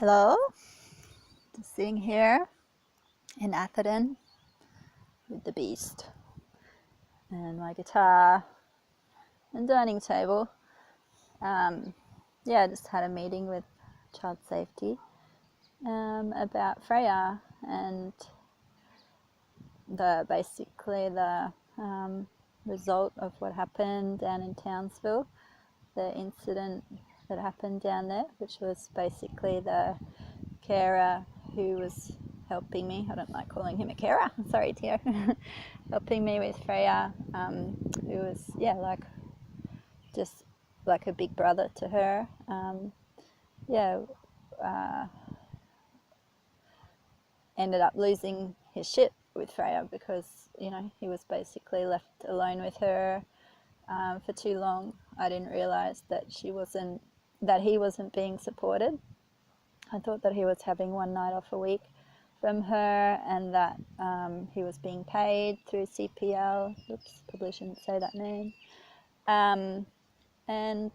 Hello, just sitting here in Atherton with the beast and my guitar and dining table. I just had a meeting with Child Safety about Freya and basically the result of what happened down in Townsville, the incident that happened down there, which was basically the carer who was helping me. I don't like calling him a carer. Sorry, Tio. Helping me with Freya, who was just like a big brother to her. Ended up losing his shit with Freya because he was basically left alone with her for too long. I didn't realize that he wasn't being supported. I thought that he was having one night off a week from her and that he was being paid through CPL. Oops, probably shouldn't say that name. And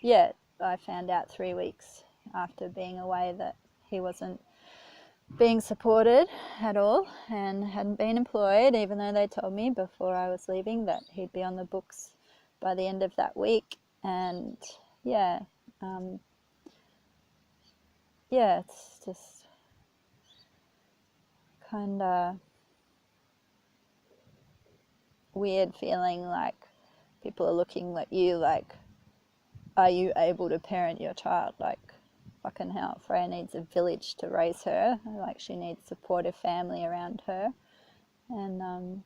yeah, I found out 3 weeks after being away that he wasn't being supported at all and hadn't been employed, even though they told me before I was leaving that he'd be on the books by the end of that week. And it's just kind of weird feeling like people are looking at you like, are you able to parent your child? Like, fucking hell, Freya needs a village to raise her. Like, she needs supportive family around her. And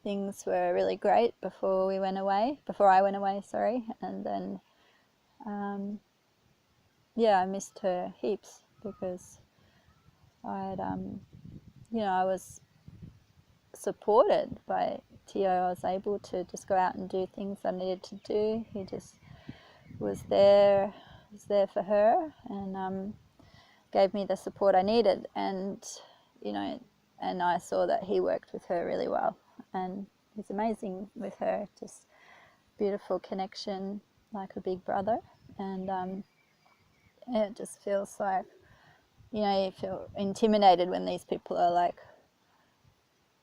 things were really great before I went away, sorry. And then I missed her heaps because I was supported by Tio. I was able to just go out and do things I needed to do. He just was there for her and gave me the support I needed. And I saw that he worked with her really well, and he's amazing with her. Just beautiful connection, like a big brother. And it just feels like you feel intimidated when these people are like,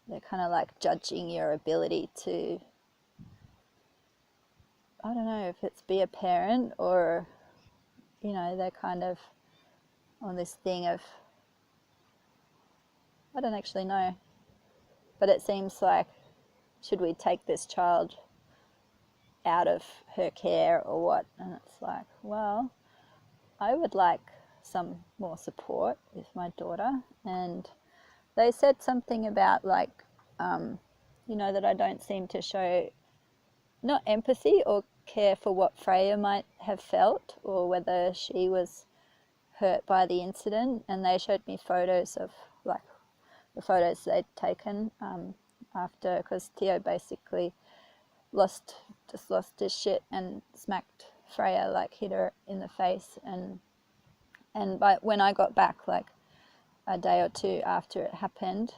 they're kind of like judging your ability to, I don't know if it's be a parent or, they're kind of on this thing of, I don't actually know, but it seems like, should we take this child out of her care or what? And it's like, well, I would like some more support with my daughter. And they said something about like, that I don't seem to show not empathy or care for what Freya might have felt or whether she was hurt by the incident. And they showed me photos of like the photos they'd taken after, because Tio basically lost his shit and smacked Freya, like hit her in the face. And when I got back, like a day or two after it happened,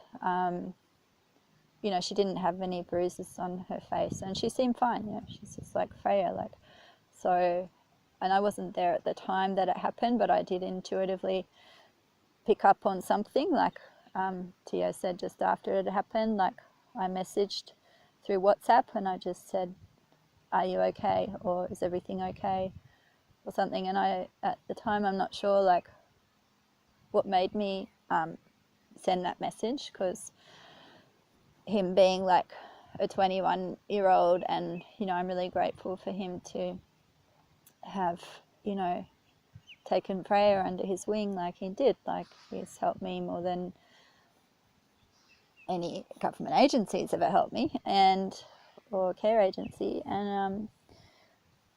she didn't have any bruises on her face and she seemed fine. She's just like Freya, like. So, and I wasn't there at the time that it happened, but I did intuitively pick up on something. Like Tio said just after it happened, like I messaged through WhatsApp and I just said, are you okay, or is everything okay, or something. And I, at the time, I'm not sure like what made me send that message, because him being like a 21-year-old, and I'm really grateful for him to have taken Freya under his wing like he did. Like, he's helped me more than any government agency's ever helped me, or care agency. And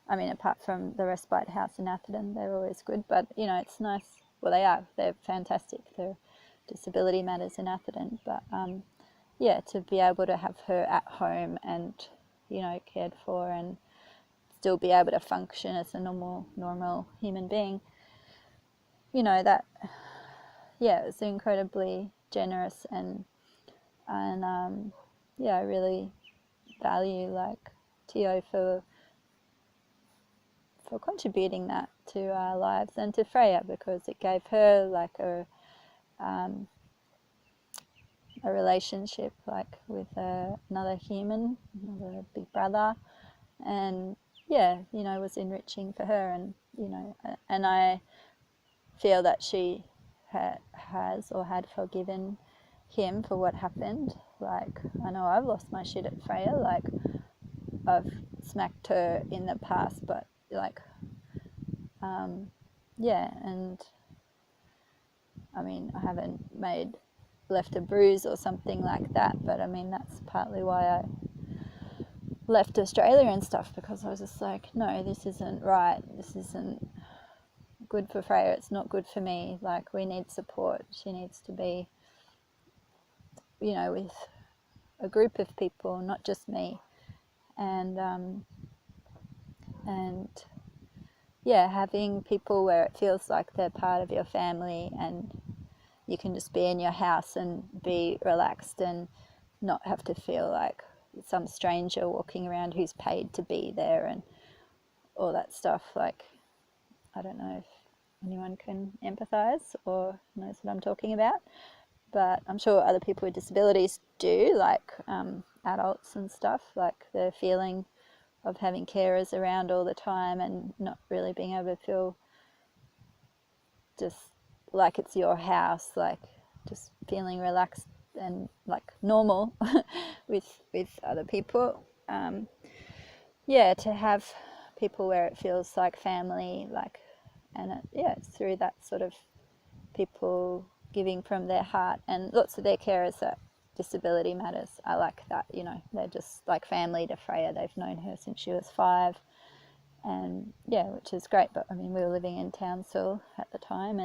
I mean, apart from the Respite House in Atherton, they're always good, but it's nice. Well, they're fantastic. They're Disability Matters in Atherton. But to be able to have her at home and cared for, and still be able to function as a normal human being, that it was incredibly generous. And I really value like Tio for contributing that to our lives, and to Freya because it gave her like a relationship like with another human, another big brother, and yeah, you know, was enriching for her. And you know, and I feel that she has or had forgiven him for what happened. Like, I know I've lost my shit at Freya, like I've smacked her in the past, but like yeah, and I mean, I haven't left a bruise or something like that, but I mean, that's partly why I left Australia and stuff, because I was just like, no, this isn't right, this isn't good for Freya, it's not good for me, like we need support, she needs to be, you know, with a group of people, not just me. And yeah, having people where it feels like they're part of your family and you can just be in your house and be relaxed and not have to feel like some stranger walking around who's paid to be there and all that stuff. Like, I don't know if anyone can empathize or knows what I'm talking about, but I'm sure other people with disabilities do, like adults and stuff, like the feeling of having carers around all the time and not really being able to feel just like it's your house, like just feeling relaxed and like normal with other people. Yeah, to have people where it feels like family, like, and yeah, it's through that sort of people giving from their heart, and lots of their carers at Disability Matters. I like that, you know, they're just like family to Freya. They've known her since she was 5, and yeah, which is great. But I mean, we were living in Townsville at the time,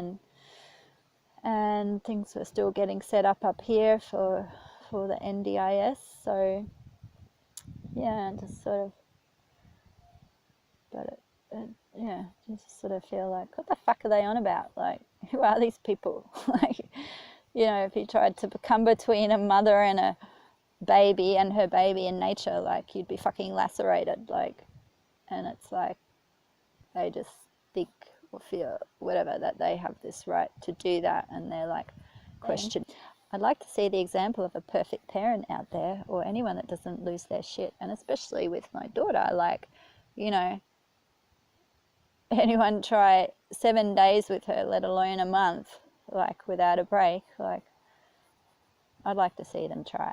and things were still getting set up here for the NDIS. So yeah, just sort of, but yeah, you just sort of feel like, what the fuck are they on about? Like, who are these people? Like, you know, if you tried to come between a mother and a baby and her baby in nature, like, you'd be fucking lacerated. Like, and it's like they just think or feel whatever that they have this right to do that, and they're like question. I'd like to see the example of a perfect parent out there, or anyone that doesn't lose their shit, and especially with my daughter. Like, you know, anyone try 7 days with her, let alone a month, like without a break? Like, I'd like to see them try.